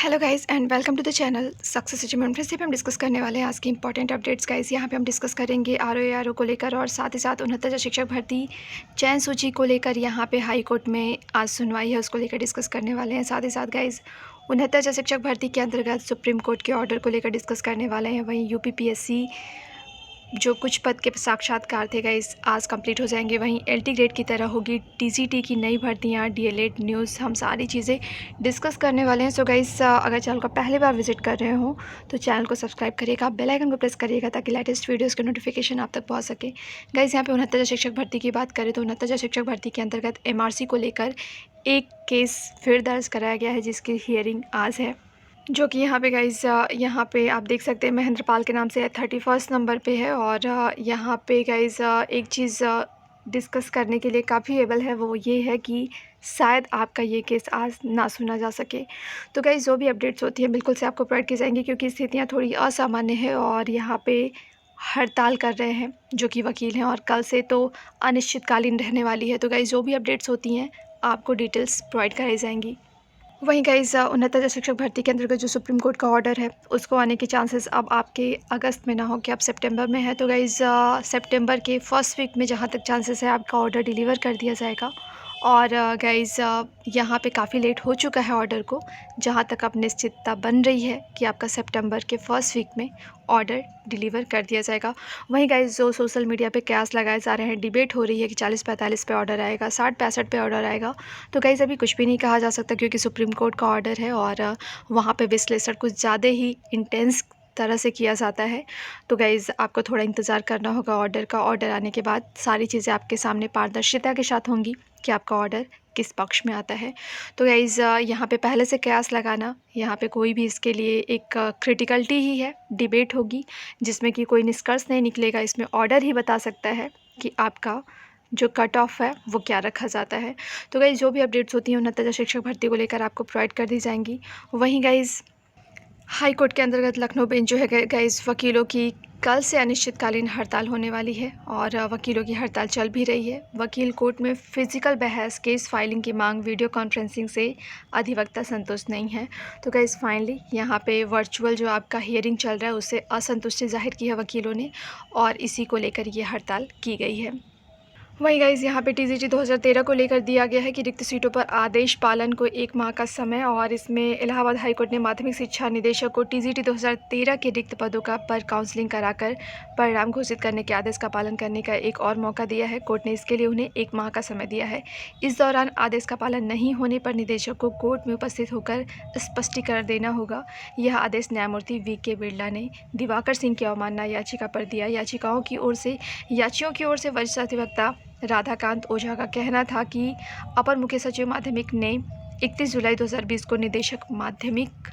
Hello guys and welcome to the channel success achievement. फिर से हम डिस्कस करने वाले हैं आज की इंपॉर्टेंट अपडेट्स गाइस। यहाँ पे हम डिस्कस करेंगे आरओ को लेकर और साथ ही साथ 69 शिक्षक भर्ती चयन सूची को लेकर यहाँ पे हाई कोर्ट में आज सुनवाई है, उसको लेकर डिस्कस करने वाले हैं। साथ ही साथ गाइस 69 शिक्षक भर्ती के अंतर्गत सुप्रीम कोर्ट के ऑर्डर को लेकर डिस्कस करने वाले हैं। वहीं यूपीपीएससी जो कुछ पद के साक्षात्कार थे गाइस आज कंप्लीट हो जाएंगे। वहीं एलटी ग्रेड की तरह होगी टीजीटी की नई भर्तियां, डीएलएड न्यूज़, हम सारी चीज़ें डिस्कस करने वाले हैं। सो गाइस अगर चैनल को पहली बार विजिट कर रहे हो तो चैनल को सब्सक्राइब करिएगा, बेल आइकन को प्रेस करिएगा ताकि लेटेस्ट वीडियोज़ के नोटिफिकेशन आप तक पहुँच सके। गाइस यहाँ पे 69 शिक्षक भर्ती की बात करें तो 69 शिक्षक भर्ती के अंतर्गत एमआरसी को लेकर एक केस फिर दर्ज कराया गया है, जिसकी हियरिंग आज है। जो कि यहाँ पे गाइस यहाँ पे आप देख सकते हैं महेंद्र पाल के नाम से 31 नंबर पे है। और यहाँ पे गाइस एक चीज़ डिस्कस करने के लिए काफ़ी एबल है, वो ये है कि शायद आपका ये केस आज ना सुना जा सके। तो गाइस जो भी अपडेट्स होती हैं बिल्कुल से आपको प्रोवाइड की जाएंगी, क्योंकि स्थितियाँ थोड़ी असामान्य है और यहाँ पे हड़ताल कर रहे हैं जो कि वकील हैं, और कल से तो अनिश्चितकालीन रहने वाली है। तो गाइस जो भी अपडेट्स होती हैं आपको डिटेल्स प्रोवाइड कराई जाएंगी। वहीं गाइस 69 शिक्षक भर्ती के अंतर्गत जो सुप्रीम कोर्ट का ऑर्डर है उसको आने के चांसेस अब आपके अगस्त में ना हो कि अब सितंबर में है। तो गाइस सितंबर के फर्स्ट वीक में जहाँ तक चांसेस है आपका ऑर्डर डिलीवर कर दिया जाएगा। और गाइस यहाँ पे काफ़ी लेट हो चुका है ऑर्डर को, जहाँ तक अब निश्चितता बन रही है कि आपका सितंबर के फर्स्ट वीक में ऑर्डर डिलीवर कर दिया जाएगा। वहीं गाइस जो सोशल मीडिया पे कयास लगाए जा रहे हैं, डिबेट हो रही है कि 40-45 पे ऑर्डर आएगा, 60-65 पे ऑर्डर आएगा। तो गाइस अभी कुछ भी नहीं कहा जा सकता, क्योंकि सुप्रीम कोर्ट का ऑर्डर है और वहाँ पे विश्लेषण कुछ ज़्यादा ही इंटेंस तरह से किया जाता है। तो गाइज़ आपको थोड़ा इंतज़ार करना होगा ऑर्डर का। ऑर्डर आने के बाद सारी चीज़ें आपके सामने पारदर्शिता के साथ होंगी कि आपका ऑर्डर किस पक्ष में आता है। तो गाइज़ यहाँ पे पहले से कयास लगाना, यहाँ पे कोई भी इसके लिए एक क्रिटिकलिटी ही है, डिबेट होगी जिसमें कि कोई निष्कर्ष नहीं निकलेगा। इसमें ऑर्डर ही बता सकता है कि आपका जो कट ऑफ है वो क्या रखा जाता है। तो गाइज़ जो भी अपडेट्स होती हैं 69 शिक्षक भर्ती को लेकर आपको प्रोवाइड कर दी जाएंगी। वहीं गाइज़ हाई कोर्ट के अंतर्गत लखनऊ बेंच जो है गाइस वकीलों की कल से अनिश्चितकालीन हड़ताल होने वाली है और वकीलों की हड़ताल चल भी रही है। वकील कोर्ट में फिजिकल बहस, केस फाइलिंग की मांग, वीडियो कॉन्फ्रेंसिंग से अधिवक्ता संतुष्ट नहीं है। तो गाइस फाइनली यहाँ पे वर्चुअल जो आपका हियरिंग चल रहा है उससे असंतुष्टि जाहिर की है वकीलों ने, और इसी को लेकर ये हड़ताल की गई है। वहीं गाइज़ यहाँ पे टीजीटी 2013 को लेकर दिया गया है कि रिक्त सीटों पर आदेश पालन को 1 माह का समय, और इसमें इलाहाबाद हाईकोर्ट ने माध्यमिक शिक्षा निदेशक को टीजीटी 2013 के रिक्त पदों का पर काउंसलिंग कराकर परिणाम घोषित करने के आदेश का पालन करने का एक और मौका दिया है। कोर्ट ने इसके लिए उन्हें 1 माह का समय दिया है। इस दौरान आदेश का पालन नहीं होने पर निदेशक को कोर्ट में उपस्थित होकर स्पष्टीकरण देना होगा। यह आदेश न्यायमूर्ति वी.के. बिरला ने दिवाकर सिंह की अवमानना याचिका पर दिया। याचिकाओं की ओर से याचियों की ओर से वरिष्ठ अधिवक्ता राधाकांत ओझा का कहना था कि अपर मुख्य सचिव माध्यमिक ने 31 जुलाई 2020 को निदेशक माध्यमिक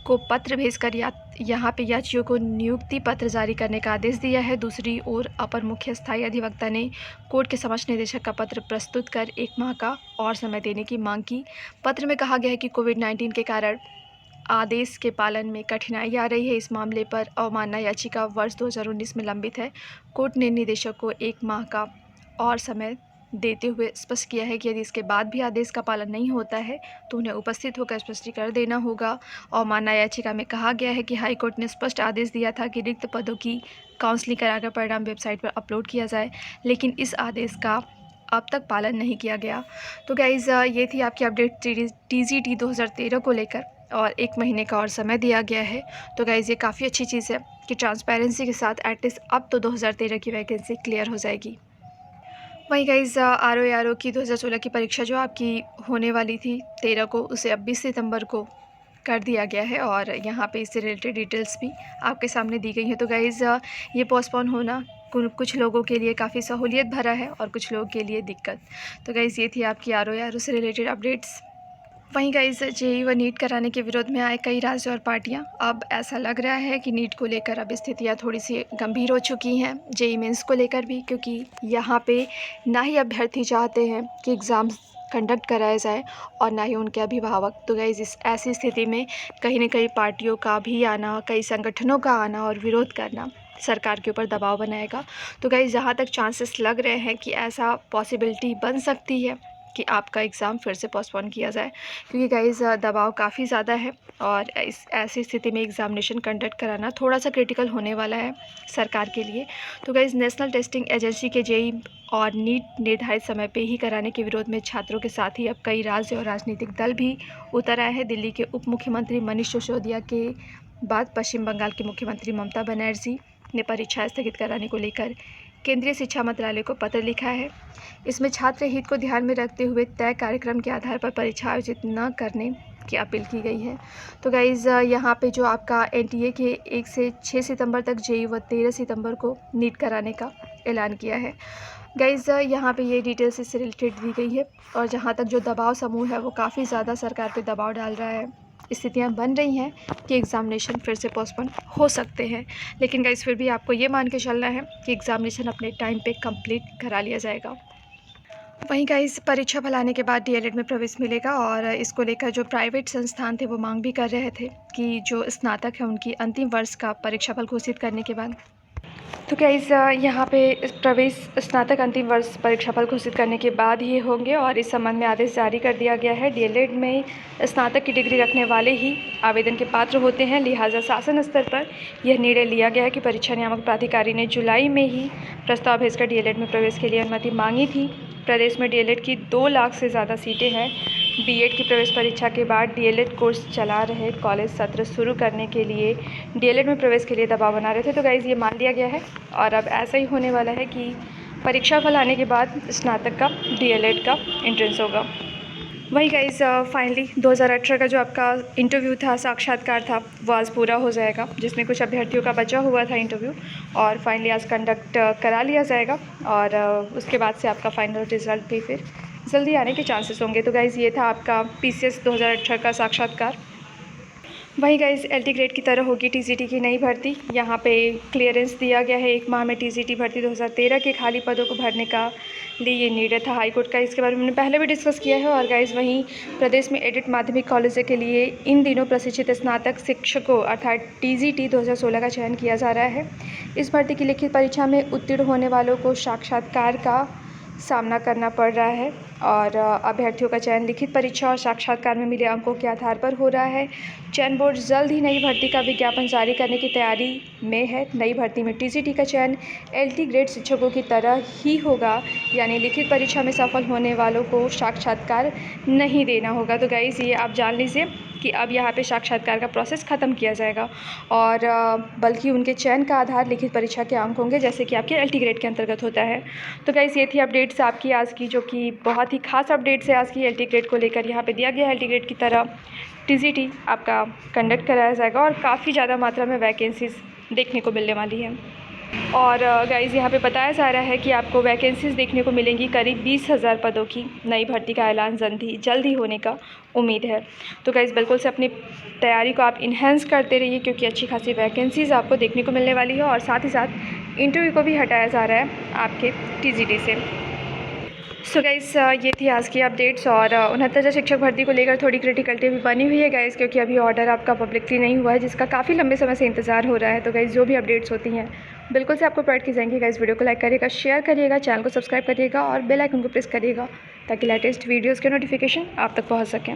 को पत्र भेजकर यहाँ पे याचियों को नियुक्ति पत्र जारी करने का आदेश दिया है। दूसरी ओर अपर मुख्य स्थायी अधिवक्ता ने कोर्ट के समक्ष निदेशक का पत्र प्रस्तुत कर 1 माह का और समय देने की मांग की। पत्र में कहा गया है कि कोविड-19 के कारण आदेश के पालन में कठिनाई आ रही है। इस मामले पर अवमानना याचिका वर्ष 2019 में लंबित है। कोर्ट ने निदेशक को 1 माह का और समय देते हुए स्पष्ट किया है कि यदि इसके बाद भी आदेश का पालन नहीं होता है तो उन्हें उपस्थित होकर स्पष्टीकरण देना होगा। अवमानना याचिका में कहा गया है कि हाईकोर्ट ने स्पष्ट आदेश दिया था कि रिक्त पदों की काउंसलिंग कराकर परिणाम वेबसाइट पर अपलोड किया जाए, लेकिन इस आदेश का अब तक पालन नहीं किया गया। तो गाइज़ ये थी आपकी अपडेट टीजीटी 2013 को लेकर, और 1 महीने का और समय दिया गया है। तो गाइज़ ये काफ़ी अच्छी चीज़ है कि ट्रांसपेरेंसी के साथ एटलीस्ट अब तो 2013 की वैकेंसी क्लियर हो जाएगी। वहीं गाइज़ आरओ की 2016 की परीक्षा जो आपकी होने वाली थी 13 को, उसे अब 20 सितंबर को कर दिया गया है, और यहाँ पे इससे रिलेटेड डिटेल्स भी आपके सामने दी गई हैं। तो गाइज़ ये पोस्टपोन होना कुछ लोगों के लिए काफ़ी सहूलियत भरा है और कुछ लोगों के लिए दिक्कत। तो गाइज़ ये थी आपकी आरओ से रिलेटेड अपडेट्स। वहीं गाइस जेईई व नीट कराने के विरोध में आए कई राज्य और पार्टियां, अब ऐसा लग रहा है कि नीट को लेकर अब स्थितियां थोड़ी सी गंभीर हो चुकी हैं, जेईई मेंस को लेकर भी, क्योंकि यहाँ पे ना ही अभ्यर्थी चाहते हैं कि एग्ज़ाम्स कंडक्ट कराया जाए और ना ही उनके अभिभावक। तो गाइस इस ऐसी स्थिति में कहीं न कहीं पार्टियों का भी आना, कई संगठनों का आना और विरोध करना सरकार के ऊपर दबाव बनाएगा। तो गाइस जहाँ तक चांसेस लग रहे हैं कि ऐसा पॉसिबिलिटी बन सकती है कि आपका एग्ज़ाम फिर से पोस्टपोन किया जाए, क्योंकि गाइज़ दबाव काफ़ी ज़्यादा है और इस ऐसी स्थिति में एग्ज़ामिनेशन कंडक्ट कराना थोड़ा सा क्रिटिकल होने वाला है सरकार के लिए। तो गाइज़ नेशनल टेस्टिंग एजेंसी के जेईई और नीट निर्धारित समय पे ही कराने के विरोध में छात्रों के साथ ही अब कई राज्य और राजनीतिक दल भी उतर आए हैं। दिल्ली के उप मुख्यमंत्री मनीष सिसोदिया के बाद पश्चिम बंगाल की मुख्यमंत्री ममता बनर्जी ने परीक्षा स्थगित कराने को लेकर केंद्रीय शिक्षा मंत्रालय को पत्र लिखा है। इसमें छात्र हित को ध्यान में रखते हुए तय कार्यक्रम के आधार पर परीक्षा आयोजित न करने की अपील की गई है। तो गाइज़ यहाँ पे जो आपका एनटीए के 1 से 6 सितंबर तक जेईई व 13 सितंबर को नीट कराने का ऐलान किया है। गाइज़ यहाँ पे ये डिटेल्स इससे रिलेटेड दी गई है। और जहाँ तक जो दबाव समूह है वो काफ़ी ज़्यादा सरकार पे दबाव डाल रहा है, स्थितियाँ बन रही हैं कि एग्ज़ामिनेशन फिर से पोस्टपोन हो सकते हैं। लेकिन गाइस फिर भी आपको ये मान के चलना है कि एग्ज़ामिनेशन अपने टाइम पे कंप्लीट करा लिया जाएगा। वहीं गाइस परीक्षा फल आने के बाद डीएलएड में प्रवेश मिलेगा और इसको लेकर जो प्राइवेट संस्थान थे वो मांग भी कर रहे थे कि जो स्नातक है उनकी अंतिम वर्ष का परीक्षा फल घोषित करने के बाद। तो गाइस यहाँ पे प्रवेश स्नातक अंतिम वर्ष परीक्षाफल घोषित करने के बाद ही होंगे और इस संबंध में आदेश जारी कर दिया गया है। डीएलएड में स्नातक की डिग्री रखने वाले ही आवेदन के पात्र होते हैं। लिहाजा शासन स्तर पर यह निर्णय लिया गया है कि परीक्षा नियामक प्राधिकारी ने जुलाई में ही प्रस्ताव भेजकर डीएलएड में प्रवेश के लिए अनुमति मांगी थी। प्रदेश में डीएलएड की 2 लाख से ज़्यादा सीटें हैं। बीएड की प्रवेश परीक्षा के बाद डीएलएड कोर्स चला रहे कॉलेज सत्र शुरू करने के लिए डीएलएड में प्रवेश के लिए दबाव बना रहे थे। तो गाइज़ ये मान लिया गया है और अब ऐसा ही होने वाला है कि परीक्षा फल आने के बाद स्नातक का डीएलएड का एंट्रेंस होगा। वही गाइज़ फाइनली 2018 का जो आपका इंटरव्यू था, साक्षात्कार था, वो आज पूरा हो जाएगा, जिसमें कुछ अभ्यर्थियों का बचा हुआ था इंटरव्यू और फाइनली आज कंडक्ट करा लिया जाएगा और उसके बाद से आपका फाइनल रिज़ल्ट भी फिर जल्दी आने के चांसेस होंगे। तो गाइज़ ये था आपका पीसीएस 2018 का साक्षात्कार। वही गाइज़ एलटी ग्रेड की तरह होगी टीजीटी की नई भर्ती। यहाँ पे क्लियरेंस दिया गया है 1 माह में टीजीटी भर्ती 2013 के खाली पदों को भरने का लिए ये निर्णय था हाईकोर्ट का। इसके बारे में हमने पहले भी डिस्कस किया है। और गाइज़ वहीं प्रदेश में एडिट माध्यमिक कॉलेजों के लिए इन दिनों प्रशिक्षित स्नातक शिक्षकों अर्थात टीजीटी 2016 का चयन किया जा रहा है। इस भर्ती की लिखित परीक्षा में उत्तीर्ण होने वालों को साक्षात्कार का सामना करना पड़ रहा है और अभ्यर्थियों का चयन लिखित परीक्षा और साक्षात्कार में मिले अंकों के आधार पर हो रहा है। चयन बोर्ड जल्द ही नई भर्ती का विज्ञापन जारी करने की तैयारी में है। नई भर्ती में टीजीटी का चयन एलटी ग्रेड शिक्षकों की तरह ही होगा, यानी लिखित परीक्षा में सफल होने वालों को साक्षात्कार नहीं देना होगा। तो गाइज़ ये आप जान लीजिए कि अब यहाँ पे साक्षात्कार का प्रोसेस ख़त्म किया जाएगा और बल्कि उनके चयन का आधार लिखित परीक्षा के अंक होंगे, जैसे कि आपके एलटी ग्रेड के अंतर्गत होता है। तो गाइस ये थी अपडेट्स आपकी आज की, जो कि बहुत ही खास अपडेट्स है आज की एलटी ग्रेड को लेकर। यहाँ पे दिया गया है एलटी ग्रेड की तरह टीजीटी आपका कंडक्ट कराया जाएगा और काफ़ी ज़्यादा मात्रा में वैकेंसीज़ देखने को मिलने वाली हैं। और गाइज़ यहाँ पे बताया जा रहा है कि आपको वैकेंसीज़ देखने को मिलेंगी करीब 20,000 पदों की। नई भर्ती का ऐलान जल्द ही होने का उम्मीद है। तो गाइज़ बिल्कुल से अपनी तैयारी को आप इन्हेंस करते रहिए, क्योंकि अच्छी खासी वैकेंसीज़ आपको देखने को मिलने वाली है और साथ ही साथ इंटरव्यू को भी हटाया जा रहा है आपके टीजीटी से। सो गाइस ये थी आज की अपडेट्स और 69 शिक्षक भर्ती को लेकर थोड़ी क्रिटिकलिटी भी बनी हुई है गाइस, क्योंकि अभी ऑर्डर आपका पब्लिकली नहीं हुआ है, जिसका काफ़ी लंबे समय से इंतजार हो रहा है। तो गाइस जो भी अपडेट्स होती हैं बिल्कुल से आपको प्रोवाइड की जाएंगी। गाइस वीडियो को लाइक करिएगा, शेयर करिएगा, चैनल को सब्सक्राइब करिएगा और बेल आइकन को प्रेस करिएगा ताकि लेटेस्ट वीडियोज़ के नोटिफिकेशन आप तक पहुँच सकें।